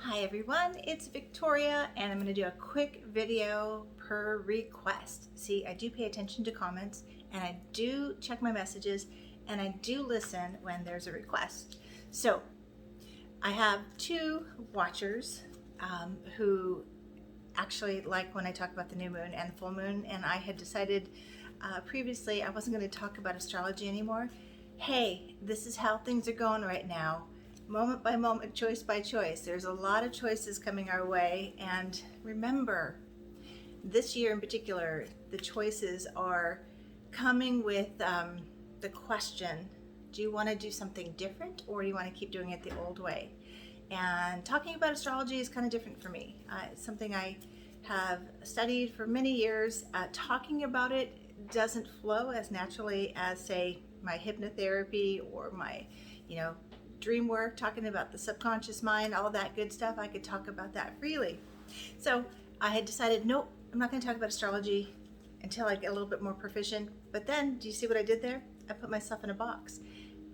Hi everyone, it's Victoria and I'm going to do a quick video per request. See, I do pay attention to comments and I do check my messages and I do listen when there's a request. So I have two watchers who actually like when I talk about the new moon and the full moon, and I had decided previously I wasn't going to talk about astrology anymore. Hey, this is how things are going right now. Moment by moment, choice by choice. There's a lot of choices coming our way, and remember, this year in particular, the choices are coming with the question, do you want to do something different or do you want to keep doing it the old way? And talking about astrology is kind of different for me. It's something I have studied for many years. Talking about it doesn't flow as naturally as, say, my hypnotherapy or my, dream work, talking about the subconscious mind, all that good stuff. I could talk about that freely. So I had decided, nope, I'm not going to talk about astrology until I get a little bit more proficient. But then, do you see what I did there? I put myself in a box.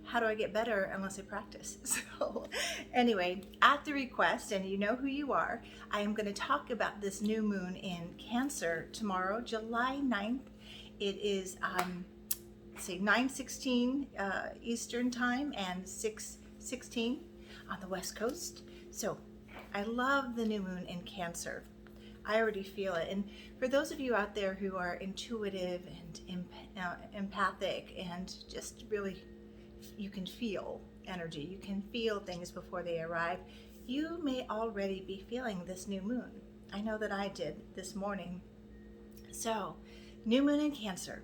How do I get better unless I practice? So anyway, at the request, and you know who you are, I am going to talk about this new moon in Cancer tomorrow, July 9th. It is 9:16 Eastern time and 6:16 on the West Coast. So I love the new moon in Cancer. I already feel it. And for those of you out there who are intuitive and empathic and just really, you can feel energy, you can feel things before they arrive, you may already be feeling this new moon. I know that I did this morning. So, new moon in Cancer.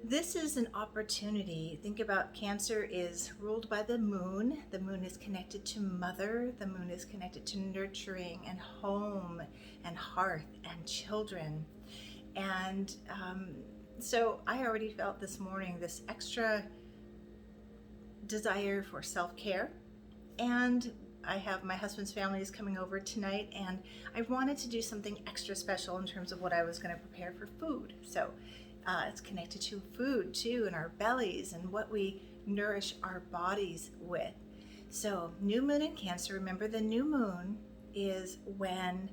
This is an opportunity. Think about Cancer is ruled by the moon. The moon is connected to mother. The moon is connected to nurturing and home and hearth and children. And so I already felt this morning this extra desire for self-care. And I have my husband's family is coming over tonight, and I wanted to do something extra special in terms of what I was going to prepare for food. So it's connected to food too, and our bellies and what we nourish our bodies with. So new moon in Cancer, remember the new moon is when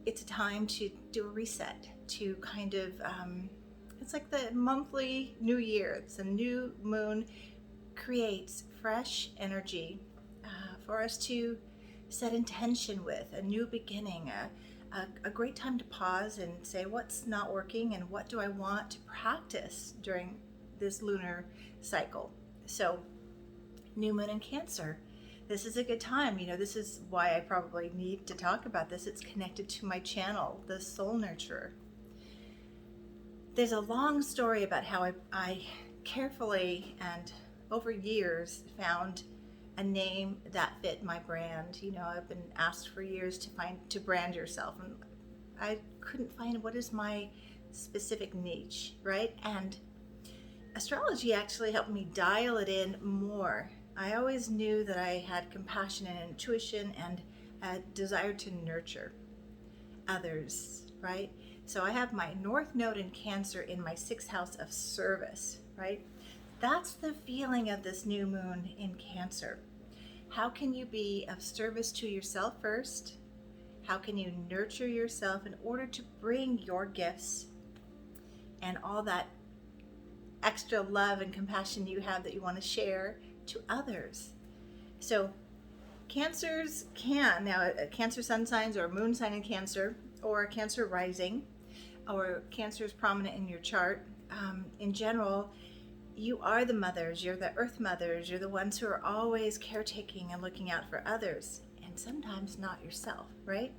it's a time to do a reset, to kind of, it's like the monthly new year. It's a new moon creates fresh energy for us to set intention with, a new beginning, a great time to pause and say what's not working and what do I want to practice during this lunar cycle. So new moon in Cancer, this is a good time. This is why I probably need to talk about this. It's connected to my channel, the Soul Nurturer. There's a long story about how I carefully and over years found a name that fit my brand. I've been asked for years to brand yourself, and I couldn't find what is my specific niche, right? And astrology actually helped me dial it in more. I always knew that I had compassion and intuition and a desire to nurture others, right? So I have my North Node in Cancer in my 6th house of service, right? That's the feeling of this new moon in Cancer. How can you be of service to yourself first? How can you nurture yourself in order to bring your gifts and all that extra love and compassion you have that you want to share to others? So Cancers now Cancer sun signs or moon sign in Cancer or Cancer rising or Cancer is prominent in your chart, in general, you are the mothers, you're the earth mothers, you're the ones who are always caretaking and looking out for others, and sometimes not yourself, right?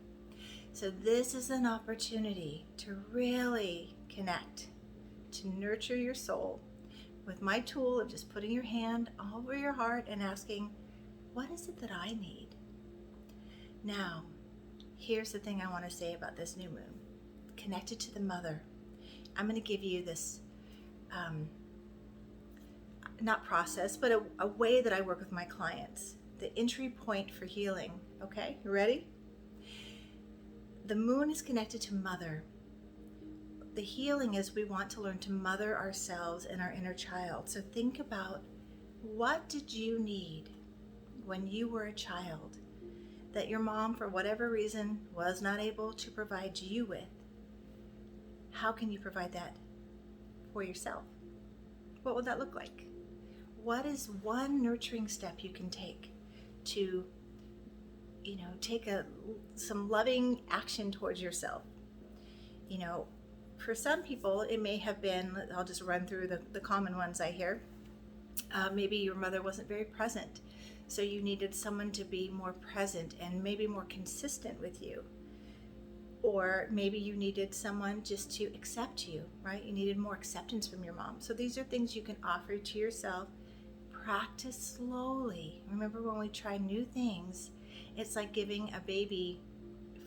So this is an opportunity to really connect, to nurture your soul with my tool of just putting your hand over your heart and asking, what is it that I need? Now, here's the thing I want to say about this new moon, connected to the mother. I'm going to give you this not process, but a way that I work with my clients, the entry point for healing. Okay, you ready? The moon is connected to mother. The healing is we want to learn to mother ourselves and our inner child. So think about, what did you need when you were a child? that your mom, for whatever reason, was not able to provide you with, how can you provide that for yourself? What would that look like? What is one nurturing step you can take to, take some loving action towards yourself? For some people, it may have been, I'll just run through the common ones I hear. Maybe your mother wasn't very present, so you needed someone to be more present and maybe more consistent with you. Or maybe you needed someone just to accept you, right? You needed more acceptance from your mom. So these are things you can offer to yourself. Practice slowly. Remember, when we try new things, it's like giving a baby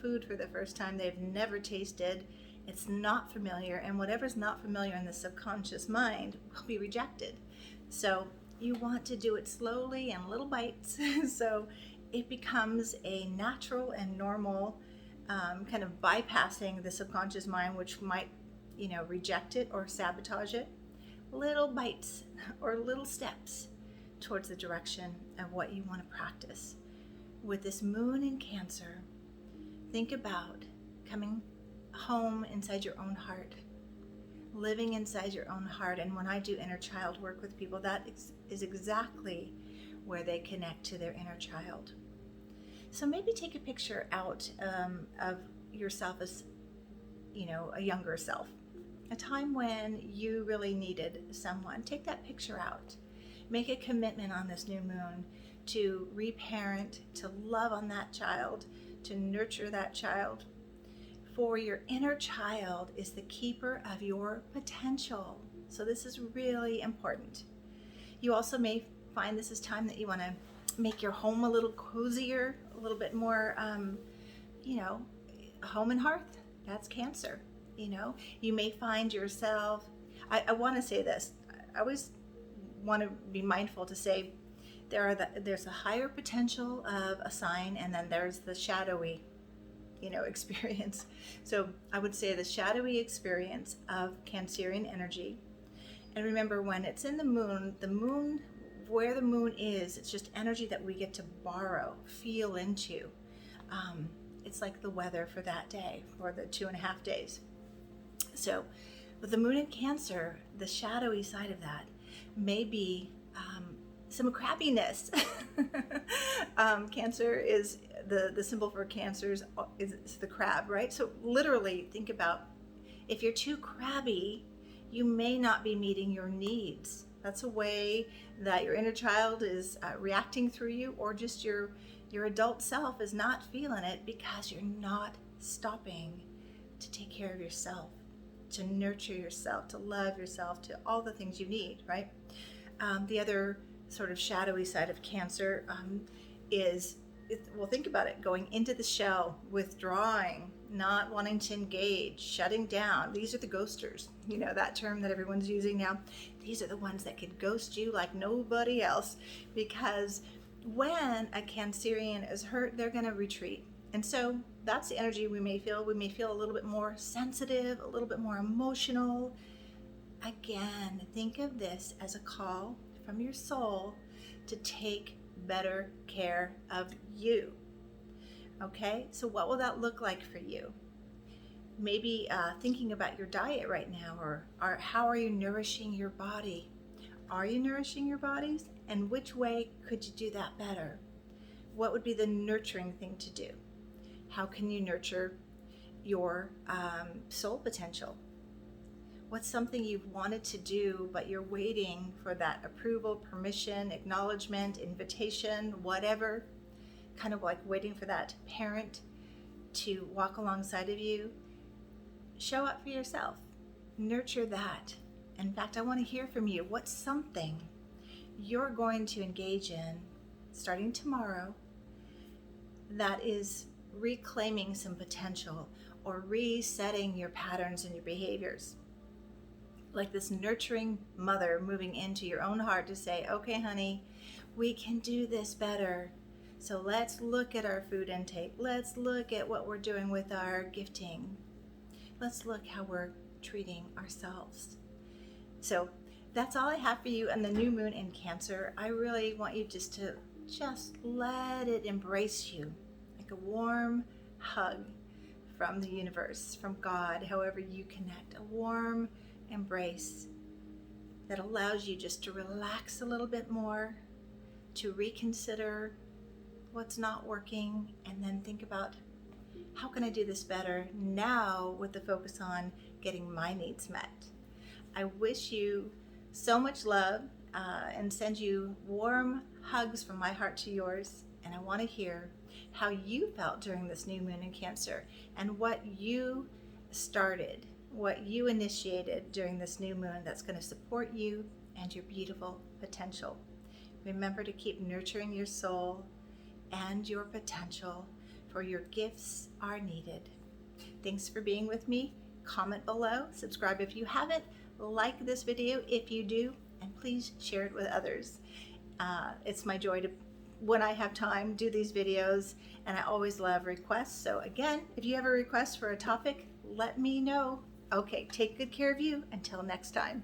food for the first time they've never tasted. It's not familiar, and whatever's not familiar in the subconscious mind will be rejected. So you want to do it slowly in little bites so it becomes a natural and normal kind of bypassing the subconscious mind, which might, reject it or sabotage it. Little bites or little steps towards the direction of what you want to practice. With this moon in Cancer, think about coming home inside your own heart, living inside your own heart. And when I do inner child work with people, that is exactly where they connect to their inner child. So maybe take a picture out of yourself as, a younger self, a time when you really needed someone. Take that picture out. Make a commitment on this new moon to reparent, to love on that child, to nurture that child. For your inner child is the keeper of your potential. So this is really important. You also may find this is time that you want to make your home a little cozier, a little bit more, home and hearth. That's Cancer. You may find yourself, I want to say this, I always want to be mindful to say there's a higher potential of a sign, and then there's the shadowy experience. So I would say the shadowy experience of Cancerian energy. And remember, when it's in the moon, where the moon is, it's just energy that we get to borrow, feel into. It's like the weather for that day, for the 2.5 days. So with the moon in Cancer, the shadowy side of that may be some crabbiness. Cancer is the symbol for Cancer is the crab, right? So literally think about, if you're too crabby, you may not be meeting your needs. That's a way that your inner child is reacting through you, or just your adult self is not feeling it because you're not stopping to take care of yourself, to nurture yourself, to love yourself, to all the things you need, right? The other sort of shadowy side of Cancer is, well, think about it, going into the shell, withdrawing, not wanting to engage, shutting down. These are the ghosters, that term that everyone's using now. These are the ones that can ghost you like nobody else, because when a Cancerian is hurt, they're going to retreat. And so that's the energy we may feel. We may feel a little bit more sensitive, a little bit more emotional. Again, think of this as a call from your soul to take better care of you. Okay, so what will that look like for you? Maybe thinking about your diet right now, or how are you nourishing your body? Are you nourishing your bodies? And which way could you do that better? What would be the nurturing thing to do? How can you nurture your soul potential? What's something you've wanted to do, but you're waiting for that approval, permission, acknowledgement, invitation, whatever, kind of like waiting for that parent to walk alongside of you? Show up for yourself. Nurture that. In fact, I want to hear from you. What's something you're going to engage in starting tomorrow that is reclaiming some potential or resetting your patterns and your behaviors? Like this nurturing mother moving into your own heart to say, okay, honey, we can do this better. So let's look at our food intake. Let's look at what we're doing with our gifting. Let's look how we're treating ourselves. So that's all I have for you on the new moon in Cancer. I really want you just to let it embrace you. like a warm hug from the universe, from God, however you connect, a warm embrace that allows you just to relax a little bit more, to reconsider what's not working, and then think about, how can I do this better now, with the focus on getting my needs met. I wish you so much love and send you warm hugs from my heart to yours. And I want to hear how you felt during this new moon in Cancer, and what you started, what you initiated during this new moon that's going to support you and your beautiful potential. Remember to keep nurturing your soul and your potential, for your gifts are needed. Thanks for being with me. Comment below, subscribe if you haven't, like this video if you do, and please share it with others. It's my joy to, when I have time, do these videos, and I always love requests. So again, if you have a request for a topic, let me know. Okay, take good care of you. Until next time.